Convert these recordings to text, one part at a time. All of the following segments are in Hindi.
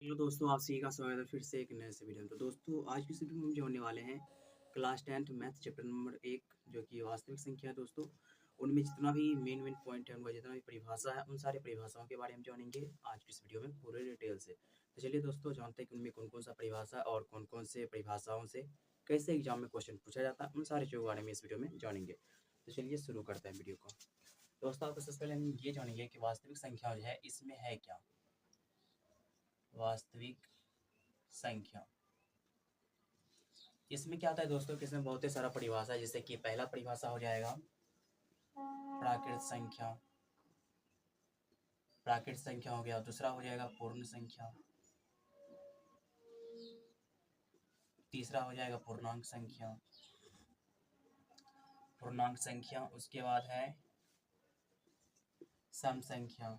हेलो दोस्तों, आप सभी का स्वागत है फिर से एक नए से वीडियो में। तो दोस्तों, आज की इस वीडियो में हम जोड़ने वाले हैं class 10th math chapter number 1 जो कि वास्तविक संख्या है दोस्तों। उनमें जितना भी मेन पॉइंट है, उनका जितना भी परिभाषा है, उन सारे परिभाषाओं के बारे में जानेंगे आज की इस वीडियो में पूरे डिटेल से। तो चलिए दोस्तों, जानते हैं कि उनमें कौन-कौन सा परिभाषा है और कौन-कौन से परिभाषाओं से कैसे एग्जाम में क्वेश्चन पूछा जाता है, उन सारे चीज़ों के बारे में इस वीडियो में जानेंगे। तो चलिए शुरू करते हैं वीडियो को। दोस्तों, आपको सबसे पहले हम ये जानेंगे कि वास्तविक संख्या जो है इसमें है क्या? वास्तविक संख्या इसमें क्या आता है दोस्तों कि इसमें बहुत ही सारा परिभाषा है। जैसे कि पहला परिभाषा हो जाएगा प्राकृत संख्या। प्राकृत संख्या हो गया। दूसरा हो जाएगा पूर्ण संख्या। तीसरा हो जाएगा पूर्णांक संख्या। पूर्णांक संख्या उसके बाद है सम संख्या।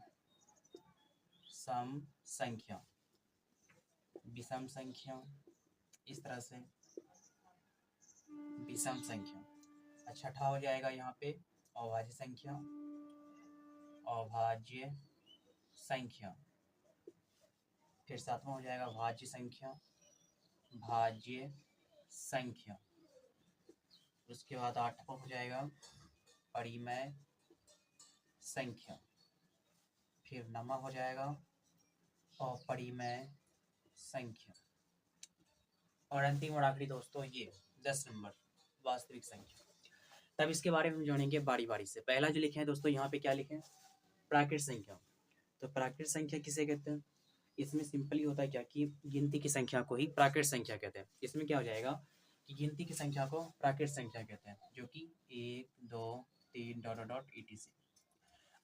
सम संख्या, विषम संख्या, इस तरह से विषम संख्या। छठा हो जाएगा यहाँ पे अभाज्य संख्या। अभाज्य संख्या। फिर सातवां हो जाएगा भाज्य संख्या। भाज्य संख्या। उसके बाद आठवां हो जाएगा परिमेय संख्या। फिर नौवां हो जाएगा अपरिमेय संख्या। और अंतिम और आखिरी दोस्तों ये 10 नंबर वास्तविक संख्या। तब इसके बारे में हम जानेंगे बारी बारी से। पहला जो लिखे हैं दोस्तों, यहाँ पे क्या लिखे हैं? प्राकृत संख्या। तो प्राकृत संख्या किसे कहते हैं? इसमें सिंपली होता है क्या कि गिनती की संख्या को ही प्राकृत संख्या कहते हैं। इसमें क्या हो जाएगा कि गिनती की संख्या को प्राकृत संख्या कहते हैं, जो कि 1 2 3 डॉट डॉट डॉट etc।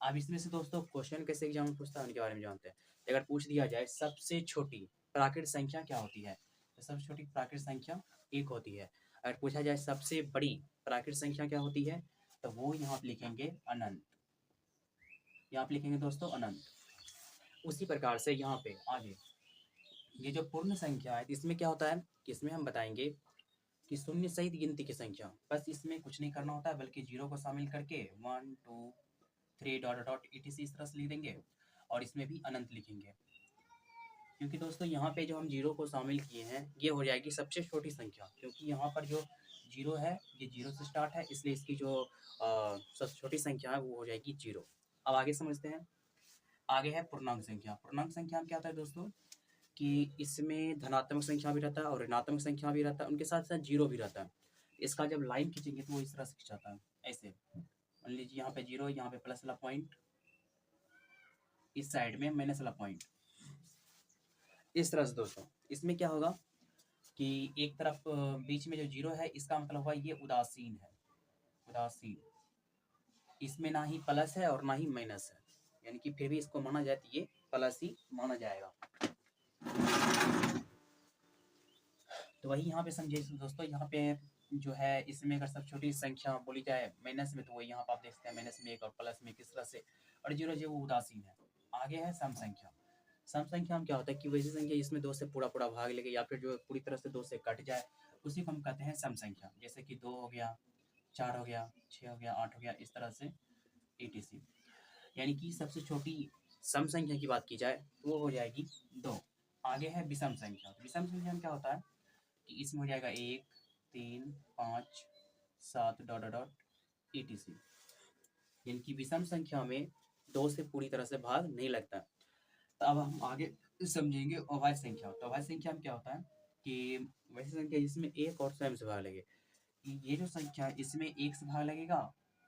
अब इसमें से दोस्तों क्वेश्चन कैसे एग्जाम में पूछता है उनके बारे में जानते हैं। अगर पूछ दिया जाए सबसे छोटी प्राकृत संख्या क्या होती है, तो सबसे छोटी प्राकृत संख्या 1 होती है। अगर पूछा जाए सबसे बड़ी प्राकृत संख्या क्या होती है, तो वो यहाँ पे लिखेंगे अनंत। यहाँ पे लिखेंगे दोस्तों अनंत। उसी प्रकार से यहाँ पे आगे ये जो पूर्ण संख्या है, इसमें क्या होता है कि इसमें हम बताएंगे कि शून्य सहित गिनती की संख्या। बस इसमें कुछ नहीं करना होता है, बल्कि जीरो को शामिल करके 1 2 3 डॉट डॉट etc इस तरह से लिख देंगे और इसमें भी अनंत लिखेंगे। क्योंकि दोस्तों यहाँ पे जो हम जीरो को शामिल किए हैं, ये हो जाएगी सबसे छोटी संख्या। क्योंकि यहाँ पर जो जीरो है ये जीरो से स्टार्ट है, इसलिए इसकी जो सबसे छोटी संख्या है वो हो जाएगी जीरो। अब आगे समझते हैं। आगे है पूर्णांक संख्या। पूर्णांक संख्या में क्या होता है दोस्तों कि इसमें धनात्मक संख्या भी रहता है और ऋणात्मक संख्या भी रहता है, उनके साथ साथ जीरो भी रहता है। इसका जब लाइन खींचेंगे तो वो इस तरह से खिंचाता है, ऐसे मान लीजिए यहाँ पे जीरो, यहाँ पे प्लस वाला पॉइंट, इस साइड में माइनस वाला पॉइंट, इस तरह से। दोस्तों इसमें क्या होगा कि एक तरफ बीच में जो जीरो है, इसका मतलब हुआ ये उदासीन है। उदासीन, इसमें ना ही प्लस है और ना ही माइनस है, यानी कि फिर भी इसको माना जाए तो ये प्लस ही माना जाएगा। तो वही यहाँ पे समझिए दोस्तों। यहाँ पे जो है इसमें अगर सब छोटी संख्या बोली जाए माइनस में, तो वही यहाँ पर आप देख सकते हैं माइनस में 1 और प्लस में किस तरह से, और जीरो जो वो उदासीन है। आगे है सम संख्या। सम संख्या में क्या होता है कि वैसी संख्या जिसमें 2 से पूरा पूरा भाग लेके या फिर जो पूरी तरह से 2 से कट जाए, उसी को हम कहते हैं सम संख्या। जैसे कि 2 हो गया, 4 हो गया, 6 हो गया, 8 हो गया, इस तरह से etc। यानी कि सबसे छोटी सम संख्या की बात की जाए तो वो हो जाएगी 2। आगे है विषम संख्या। विषम संख्या में क्या होता है कि इसमें हो जाएगा 1 3 5 7 डॉट डॉट डॉट etc। यानी कि विषम संख्या में 2 से पूरी तरह से भाग नहीं लगता। तो अब हम आगे समझेंगे अभाज्य संख्या। तो अभाज्य संख्या में क्या होता है कि वैसी संख्या जिसमें एक और स्वयं से भाग लगे। ये जो संख्या इसमें एक से भाग लगेगा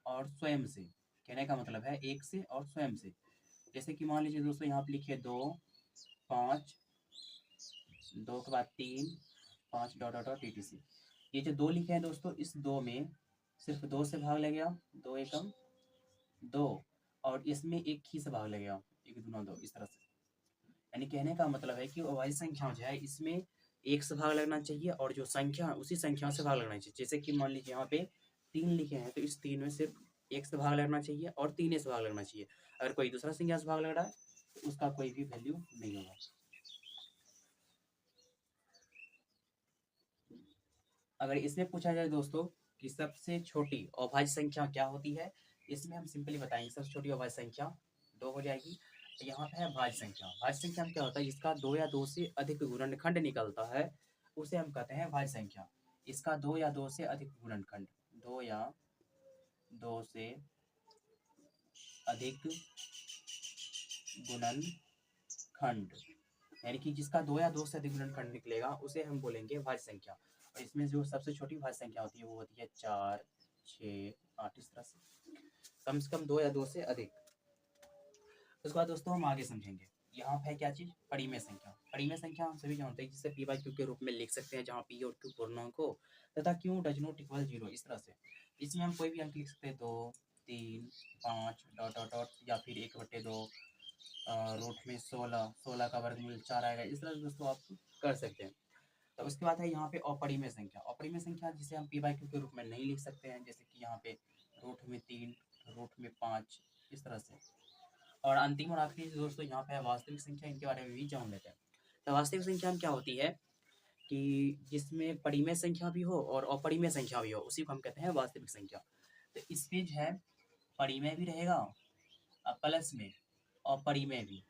और स्वयं से, कहने का मतलब है एक से और स्वयं से। जैसे कि मान लीजिए दोस्तों यहाँ पे लिखिए 2 5, 2 के बाद 3 5 डॉट डॉट डॉट etc। ये जो 2 लिखे हैं दोस्तों, इस 2 में सिर्फ 2 से भाग लगेगा, 2 एकम 2, और इसमें एक ही से भाग लगेगा, 1 दूना 2, इस तरह से। यानी कहने का मतलब है कि अभाज्य संख्या जो है इसमें एक से भाग लगना चाहिए और जो संख्या है उसी संख्या से भाग लगना चाहिए। जैसे कि मान लीजिए यहाँ पे 3 लिखे हैं, तो इस 3 में सिर्फ एक से भाग लगना चाहिए और 3 से भाग लगना चाहिए। अगर कोई दूसरा संख्या से भाग लग रहा है तो उसका कोई भी वैल्यू नहीं होगा। अगर इसमें पूछा जाए दोस्तों कि सबसे छोटी अभाज्य संख्या क्या होती है, इसमें हम सिंपली बताएंगे सबसे छोटी अभाज्य संख्या 2 हो जाएगी। यहाँ पे है भाज्य संख्या। भाज्य संख्या में क्या होता है, जिसका 2 या 2 से अधिक गुणनखंड निकलता है उसे हम कहते हैं भाज्य संख्या। इसका 2 या 2 से अधिक गुणनखंड, 2 या 2 से अधिक गुणनखंड, यानी कि जिसका 2 या 2 से अधिक गुणनखंड निकलेगा उसे हम बोलेंगे भाज्य संख्या। और इसमें जो सबसे छोटी भाज्य संख्या होती है वो होती है 4, 6, 8, इस तरह से कम 2 या 2 से अधिक। उसके बाद दोस्तों हम आगे समझेंगे। यहाँ पे है क्या चीज, परिमेय संख्या। परिमेय संख्या हम सभी जानते हैं, जिसे p/q के रूप में लिख सकते हैं, जहाँ p और q पूर्णांक हो तथा q डज नॉट इक्वल 0, इस तरह से। इसमें हम कोई भी अंक लिख सकते हैं, 2, 3, 5 डॉट डॉट डॉट, या फिर 1/2 रूट में 16 का वर्गमूल 4 आएगा, इस तरह से दोस्तों आप कर सकते हैं। तो उसके बाद है यहाँ पे अपरिमेय संख्या। अपरिमेय संख्या जिसे हम p/q के रूप में नहीं लिख सकते हैं, जैसे कि यहाँ पे रूट में 3, रूट में 5, इस तरह से। और अंतिम और आखिरी दोस्तों यहाँ पे है वास्तविक संख्या। इनके बारे में भी जान लेते हैं। तो वास्तविक संख्या में क्या होती है कि जिसमें परिमेय संख्या भी हो और अपरिमेय संख्या भी हो, उसी को हम कहते हैं वास्तविक संख्या। तो इसमें जो है परिमेय भी रहेगा प्लस में अपरिमेय भी,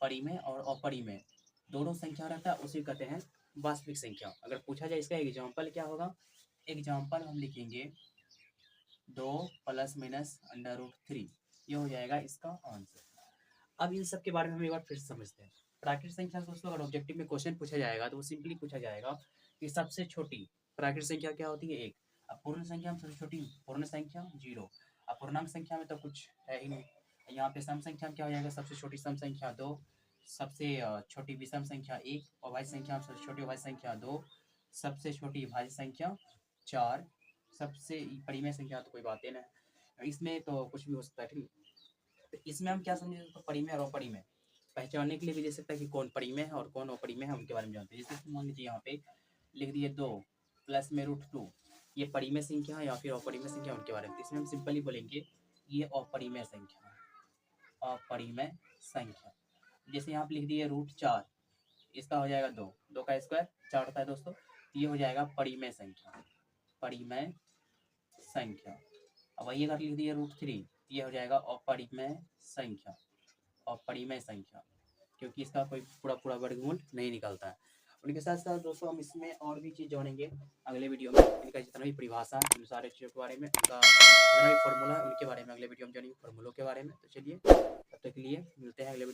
परिमेय और अपरिमेय दोनों संख्या रहता है, उसी कहते हैं वास्तविक संख्या। अगर पूछा जाए इसका एग्जाम्पल क्या होगा, एग्जाम्पल हम लिखेंगे 2 ± √3, ये हो जाएगा इसका आंसर। अब इन सब के बारे में हम एक बार फिर से समझते हैं। प्राकृतिक संख्या दोस्तों अगर ऑब्जेक्टिव में क्वेश्चन पूछा जाएगा तो वो सिंपली पूछा जाएगा कि सबसे छोटी प्राकृतिक संख्या क्या होती है, 1। अब पूर्ण संख्या में सबसे छोटी पूर्ण संख्या 0। अब पूर्णांक संख्या में तो कुछ है ही नहीं। यहाँ पे सम संख्या में क्या हो जाएगा, सबसे छोटी सम संख्या 2, सबसे छोटी विषम संख्या 1, और भाज्य संख्या में सबसे छोटी भाज्य संख्या 2, सबसे छोटी भाज्य संख्या 4, सबसे परिमेय संख्या तो कोई बात ही नहीं, इसमें तो कुछ भी हो सकता है, ठीक है। तो इसमें हम क्या समझे, तो परिमेय और अपरिमेय पहचानने के लिए भी दे सकता है कि कौन परिमेय है और कौन अपरिमेय है, उनके बारे में जानते हैं। जैसे मान लीजिए यहाँ पे लिख दिए 2 + में √2, ये परिमेय संख्या है या फिर अपरिमेय संख्या, उनके बारे में। इसमें हम सिंपली बोलेंगे ये अपरिमेय संख्या है, अपरिमेय संख्या। जैसे यहाँ पे लिख दिए √4, इसका हो जाएगा 2, 2 का स्क्वायर 4 होता है दोस्तों, ये हो जाएगा परिमेय संख्या, परिमेय संख्या। अब वही अगर लिख दिए √3, ये हो जाएगा अपरिमेय संख्या, अपरिमेय संख्या, क्योंकि इसका कोई पूरा वर्गमूल नहीं निकलता है। उनके साथ साथ दोस्तों हम इसमें और भी चीज़ जानेंगे अगले वीडियो में। इनका जितना भी परिभाषा है उन सारे चीज़ों के बारे में, उनका जितना भी फॉर्मूला है उनके बारे में अगले वीडियो में जानेंगे, फॉर्मूलों के बारे में। तो चलिए तब तक के लिए मिलते हैं अगले